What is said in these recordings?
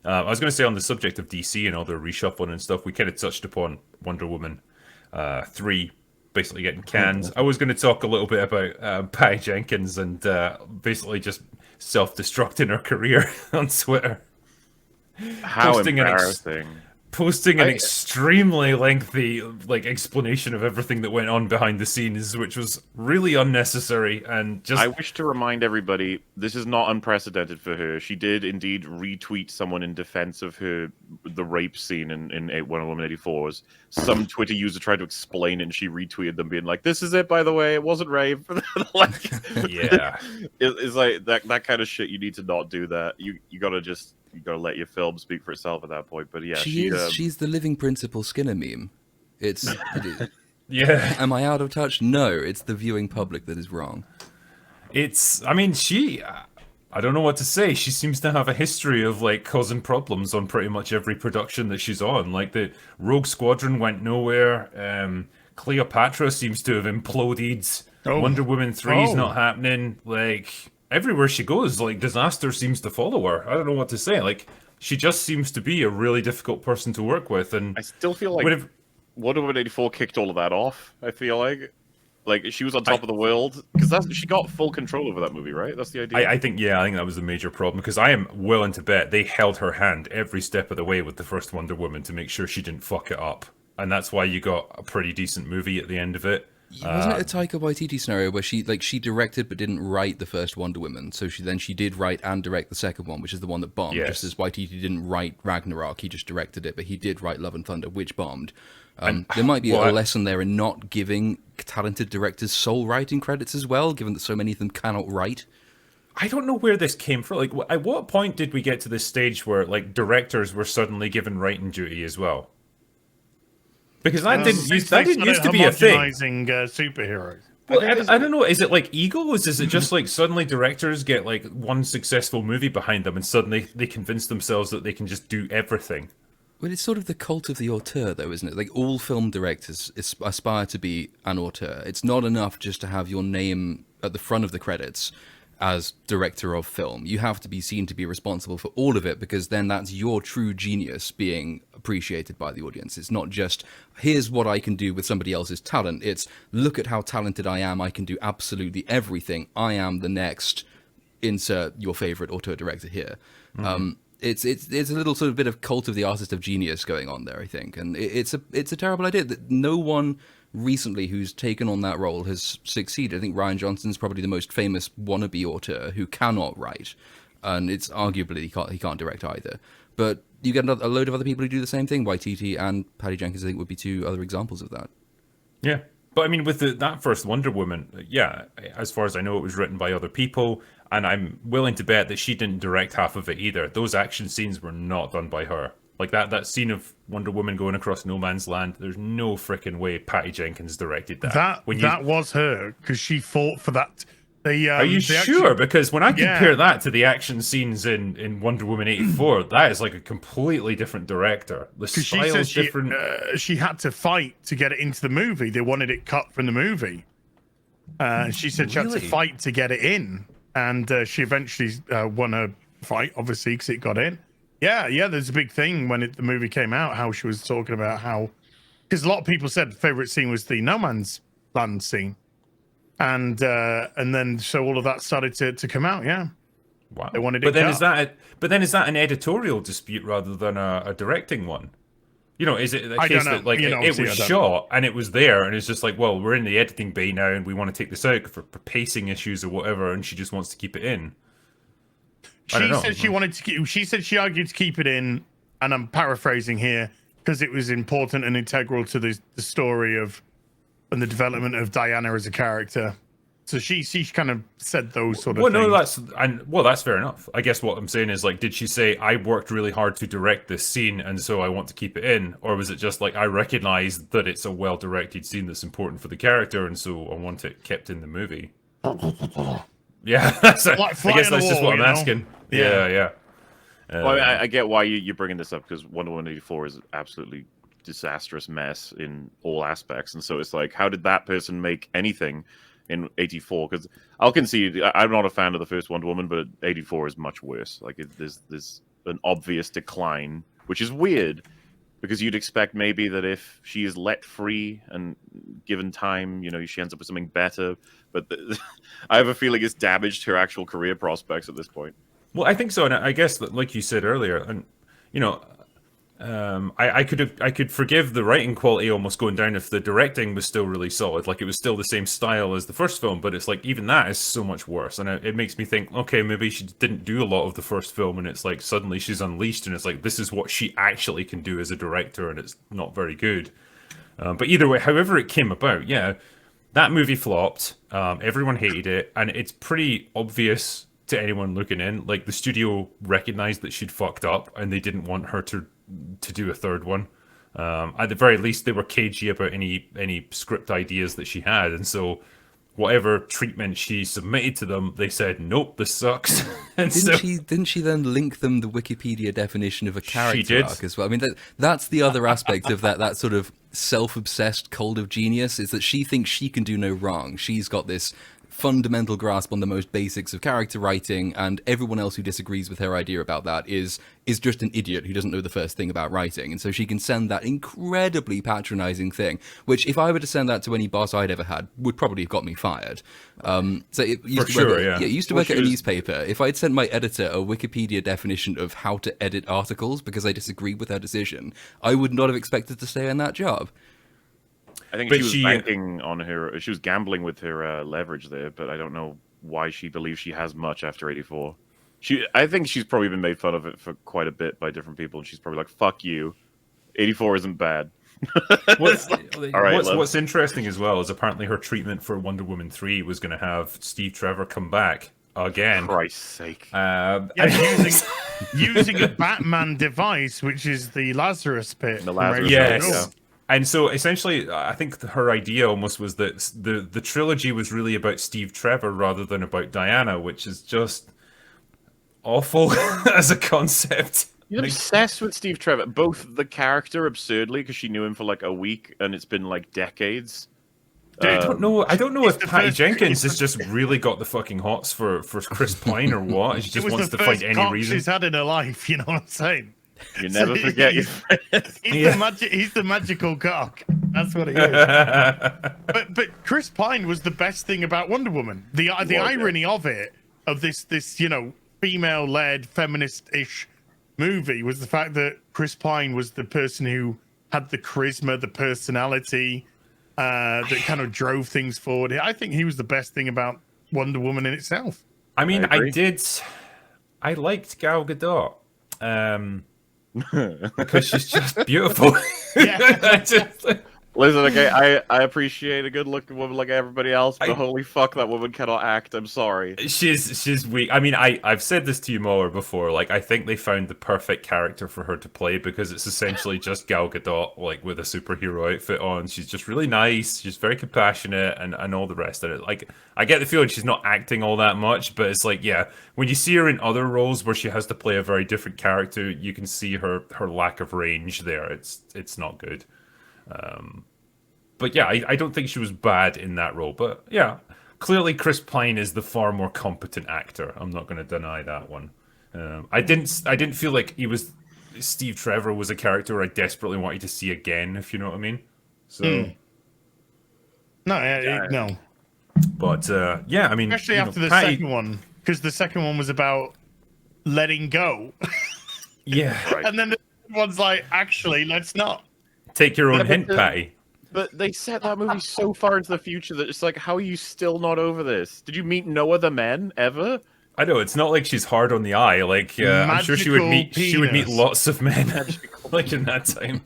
I was going to say on the subject of DC and all their reshuffling and stuff, we kind of touched upon Wonder Woman 3 basically getting canned. I was going to talk a little bit about Patty Jenkins and basically just self-destructing her career on Twitter, How posting an embarrassing. posting an I extremely lengthy like explanation of everything that went on behind the scenes, which was really unnecessary and I just wish to remind everybody this is not unprecedented for her. She did indeed retweet someone in defense of the rape scene in Wonder Woman 84's. Some Twitter user tried to explain it and she retweeted them being like, "This is it, by the way, it wasn't rape." Like yeah. it's like that kind of shit. You need to not do that. You gotta let your film speak for itself at that point. But yeah, She is. She's the living Principal Skinner meme. It is. Yeah. Am I out of touch? No, it's the viewing public that is wrong. It's, I mean, I don't know what to say. She seems to have a history of like causing problems on pretty much every production that she's on. Like the Rogue Squadron went nowhere. Cleopatra seems to have imploded. Oh. Wonder Woman 3 is Oh. not happening. Like everywhere she goes, like disaster seems to follow her. I don't know what to say. Like she just seems to be a really difficult person to work with. And I still feel like whenever, Wonder Woman 84 kicked all of that off. I feel like she was on top of the world because she got full control over that movie, right? That's the idea. I think, yeah, I think that was the major problem because I am willing to bet they held her hand every step of the way with the first Wonder Woman to make sure she didn't fuck it up. And that's why you got a pretty decent movie at the end of it. Wasn't it a Taika Waititi scenario where she directed but didn't write the first Wonder Woman? So she did write and direct the second one, which is the one that bombed. Yes. Just as Waititi didn't write Ragnarok, he just directed it, but he did write Love and Thunder, which bombed. There might be a lesson there in not giving talented directors sole writing credits as well, given that so many of them cannot write. I don't know where this came from. Like, at what point did we get to this stage where, like, directors were suddenly given writing duty as well? Because that didn't used to be a thing. Superheroes. Well, I don't know. Is it like egos? Is it just like suddenly directors get like one successful movie behind them and suddenly they convince themselves that they can just do everything? Well, it's sort of the cult of the auteur, though, isn't it? Like, all film directors aspire to be an auteur. It's not enough just to have your name at the front of the credits as director of film. You have to be seen to be responsible for all of it, because then that's your true genius being appreciated by the audience. It's not just, here's what I can do with somebody else's talent. It's, look at how talented I am. I can do absolutely everything. I am the next, insert your favorite auteur director here. Mm-hmm. It's a little sort of bit of cult of the artist of genius going on there, I think, and it's a terrible idea that no one recently who's taken on that role has succeeded. I think Rian Johnson's probably the most famous wannabe auteur who cannot write, and it's arguably he can't direct either. But you get a load of other people who do the same thing. Waititi and Patty Jenkins, I think, would be two other examples of that. Yeah. But I mean, with that first Wonder Woman, yeah, as far as I know, it was written by other people, and I'm willing to bet that she didn't direct half of it either. Those action scenes were not done by her. Like that scene of Wonder Woman going across no man's land, there's no freaking way Patty Jenkins directed that. That was her, because she fought for that. Are you sure? Because when I compare that to the action scenes in Wonder Woman 84, that is like a completely different director. The style is different. She had to fight to get it into the movie. They wanted it cut from the movie. She said she had to fight to get it in. And she eventually won a fight, obviously, because it got in. Yeah, there's a big thing when the movie came out, how she was talking about how... Because a lot of people said the favourite scene was the No Man's Land scene. And then so all of that started to come out, yeah. Wow. They wanted it but then cut. is that an editorial dispute rather than a directing one? You know, is it a case that like it was shot and it was there and it's just like, well, we're in the editing bay now and we want to take this out for pacing issues or whatever, and she just wants to keep it in? She said she wanted to keep. She said she argued to keep it in, and I'm paraphrasing here, because it was important and integral to the story of and the development of Diana as a character. So she kind of said those sort of things. No, that's fair enough. I guess what I'm saying is, like, did she say, I worked really hard to direct this scene and so I want to keep it in? Or was it just like, I recognize that it's a well-directed scene that's important for the character and so I want it kept in the movie? Yeah, I guess that's just what I'm asking. Yeah. Well, I get why you're bringing this up, because Wonder Woman 84 is an absolutely disastrous mess in all aspects, and so it's like, how did that person make anything in 84? Because I'll concede, I'm not a fan of the first Wonder Woman, but 84 is much worse. Like, there's an obvious decline, which is weird because you'd expect maybe that if she is let free and given time, she ends up with something better. But I have a feeling it's damaged her actual career prospects at this point. Well, I think so, and I guess that, like you said earlier, and I could forgive the writing quality almost going down if the directing was still really solid, like it was still the same style as the first film. But it's like even that is so much worse, and it makes me think, okay, maybe she didn't do a lot of the first film, and it's like suddenly she's unleashed, and it's like this is what she actually can do as a director, and it's not very good. But either way, however it came about, yeah, that movie flopped. Everyone hated it, and it's pretty obvious to anyone looking in. Like the studio recognized that she'd fucked up, and they didn't want her to do a third one. At the very least, they were cagey about any script ideas that she had, and so whatever treatment she submitted to them, they said, "Nope, this sucks." And didn't she then link them the Wikipedia definition of a character arc as well? I mean, that's the other aspect of that sort of self-obsessed cult of genius, is that she thinks she can do no wrong. She's got this fundamental grasp on the most basics of character writing, and everyone else who disagrees with her idea about that is just an idiot who doesn't know the first thing about writing. And so she can send that incredibly patronizing thing, which if I were to send that to any boss I'd ever had, would probably have got me fired. So it used to work, it used to work at a newspaper. If I'd sent my editor a Wikipedia definition of how to edit articles because I disagreed with her decision, I would not have expected to stay in that job. I think she was banking on her. She was gambling with her leverage there, but I don't know why she believes she has much after 84. I think she's probably been made fun of it for quite a bit by different people, and she's probably like, "Fuck you, 84 isn't bad." What's interesting as well is apparently her treatment for Wonder Woman 3 was going to have Steve Trevor come back again. Christ's sake! Using a Batman device, which is the Lazarus Pit. The Lazarus Pit. Yes. And so essentially, I think her idea almost was that the trilogy was really about Steve Trevor rather than about Diana, which is just awful as a concept. You're obsessed with Steve Trevor, both the character absurdly because she knew him for like a week and it's been like decades. I don't know if Patty Jenkins has just really got the fucking hots for Chris Pine or what. She just wants to find any reason. She's had in her life, you know what I'm saying? You never forget your friends. He's the magical cock. That's what he is. But Chris Pine was the best thing about Wonder Woman. The irony of it, of this female-led, feminist-ish movie, was the fact that Chris Pine was the person who had the charisma, the personality, that kind of drove things forward. I think he was the best thing about Wonder Woman in itself. I mean, I liked Gal Gadot. Because she's just beautiful. Listen, okay, I appreciate a good-looking woman like everybody else, but holy fuck, that woman cannot act. I'm sorry. She's weak. I mean, I've said this to you, Muller, before. Like, I think they found the perfect character for her to play because it's essentially just Gal Gadot, like, with a superhero outfit on. She's just really nice. She's very compassionate and all the rest of it. Like, I get the feeling she's not acting all that much, but it's like, yeah, when you see her in other roles where she has to play a very different character, you can see her lack of range there. It's not good. But yeah, I don't think she was bad in that role. But yeah, clearly Chris Pine is the far more competent actor. I'm not going to deny that one. I didn't feel like Steve Trevor was a character I desperately wanted to see again, if you know what I mean. So no. But yeah, I mean, especially after the second one, because the second one was about letting go. Yeah, right. And then the one's like, actually, let's not. Take your own hint, Patty. But they set that movie so far into the future that it's like, how are you still not over this? Did you meet no other men ever? I know it's not like she's hard on the eye. Like I'm sure she would meet lots of men like in that time.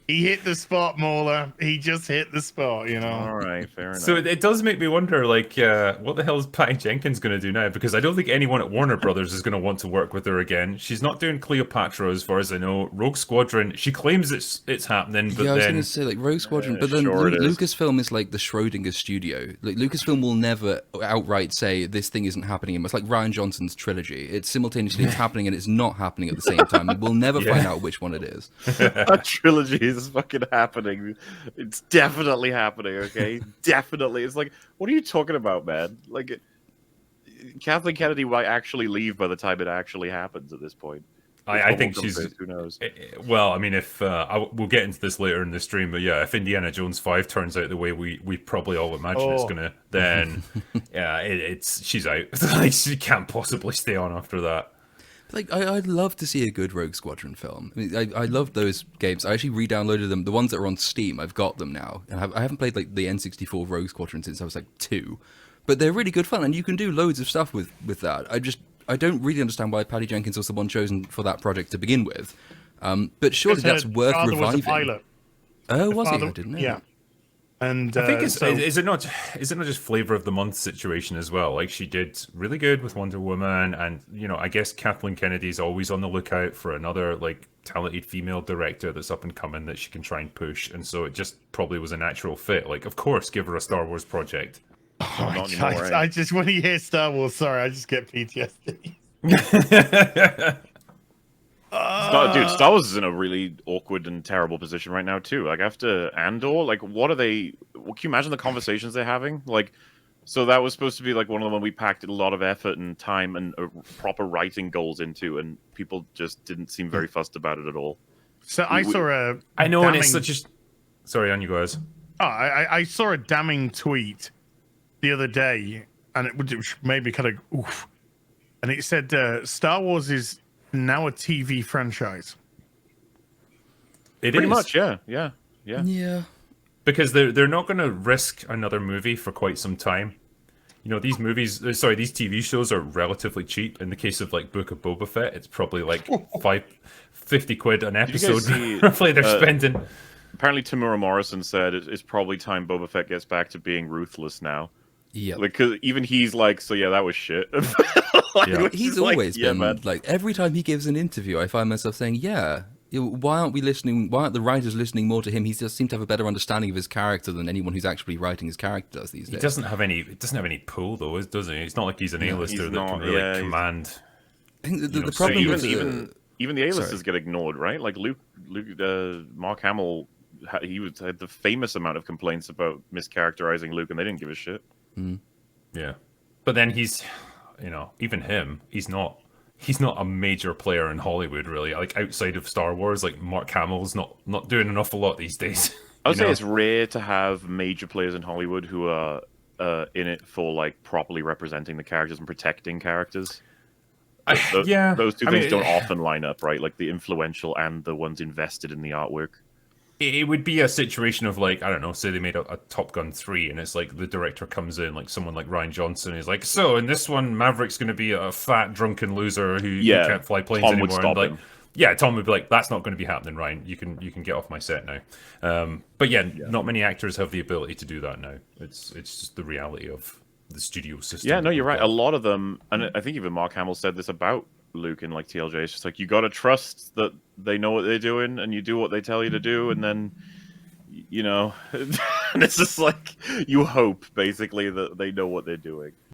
He hit the spot, Mauler. He just hit the spot, you know. All right, fair enough. So it does make me wonder, like, what the hell is Patty Jenkins going to do now? Because I don't think anyone at Warner Brothers is going to want to work with her again. She's not doing Cleopatra, as far as I know. Rogue Squadron, she claims it's happening, but I was going to say, like, Rogue Squadron, but then Lucasfilm is like the Schrodinger studio. Like, Lucasfilm will never outright say this thing isn't happening. It's like Rian Johnson's trilogy. It's simultaneously happening and it's not happening at the same time. And we'll never find out which one it is. That trilogy is fucking happening. It's definitely happening, okay? Definitely. It's like, what are you talking about, man? Like, Kathleen Kennedy might actually leave by the time it actually happens at this point. I think she's. Who knows? Well, I mean, if we'll get into this later in the stream, but yeah, if Indiana Jones 5 turns out the way we probably all imagine it's gonna, then yeah, she's out. Like she can't possibly stay on after that. Like, I'd love to see a good Rogue Squadron film. I mean, I love those games. I actually re-downloaded them. The ones that are on Steam, I've got them now. And I haven't played like the N64 Rogue Squadron since I was like 2, but they're really good fun, and you can do loads of stuff with that. I don't really understand why Patty Jenkins was the one chosen for that project to begin with. But surely that's worth reviving. Was a pilot. Oh, was he? I didn't know. Yeah. And I think is it not just flavor of the month situation as well? Like she did really good with Wonder Woman, and I guess Kathleen Kennedy's always on the lookout for another like talented female director that's up and coming that she can try and push, and so it just probably was a natural fit. Like, of course, give her a Star Wars project. I just when you hear Star Wars, sorry, I just get PTSD. Dude, Star Wars is in a really awkward and terrible position right now too. Like after Andor, like what are they? Can you imagine the conversations they're having? Like, so that was supposed to be like one of the ones we packed a lot of effort and time and proper writing goals into, and people just didn't seem very fussed about it at all. So I saw a. I know, and it's such a. Sorry, on you guys. Oh, I saw a damning tweet the other day, and it made me kind of oof. And it said Star Wars is now a TV franchise. Pretty much, yeah. Because they're not going to risk another movie for quite some time. These these TV shows are relatively cheap. In the case of like Book of Boba Fett, it's probably like 50 quid an episode. Roughly, they're spending. Apparently, Tamura Morrison said it's probably time Boba Fett gets back to being ruthless now. Yeah, because even he's like, so yeah, that was shit. He's always been like, every time he gives an interview, I find myself saying, yeah, why aren't we listening? Why aren't the writers listening more to him? He just seems to have a better understanding of his character than anyone who's actually writing his character does these days. He doesn't have any pull though, does he? It's not like he's an A-lister that can really command. I think the problem with even the A-listers get ignored, right? Like Mark Hamill, he had the famous amount of complaints about mischaracterizing Luke, and they didn't give a shit. Mm. Yeah, but then he's, even him, he's not a major player in Hollywood really. Like outside of Star Wars, like Mark Hamill's not doing an awful lot these days. I would say it's rare to have major players in Hollywood who are in it for like properly representing the characters and protecting characters. Those two things don't often line up, right? Like the influential and the ones invested in the artwork. It would be a situation of like, I don't know, say they made a Top Gun 3 and it's like the director comes in, like someone like Rian Johnson is like, so in this one Maverick's going to be a fat drunken loser who can't fly planes Tom anymore. Would stop him. Yeah, Tom would be like, that's not going to be happening, Ryan. You can get off my set now. But not many actors have the ability to do that now. It's just the reality of the studio system. Yeah, no, you're right. A lot of them, and I think even Mark Hamill said this about Luke in like TLJ. It's just like you got to trust that they know what they're doing, and you do what they tell you to do, and then and it's just like you hope basically that they know what they're doing.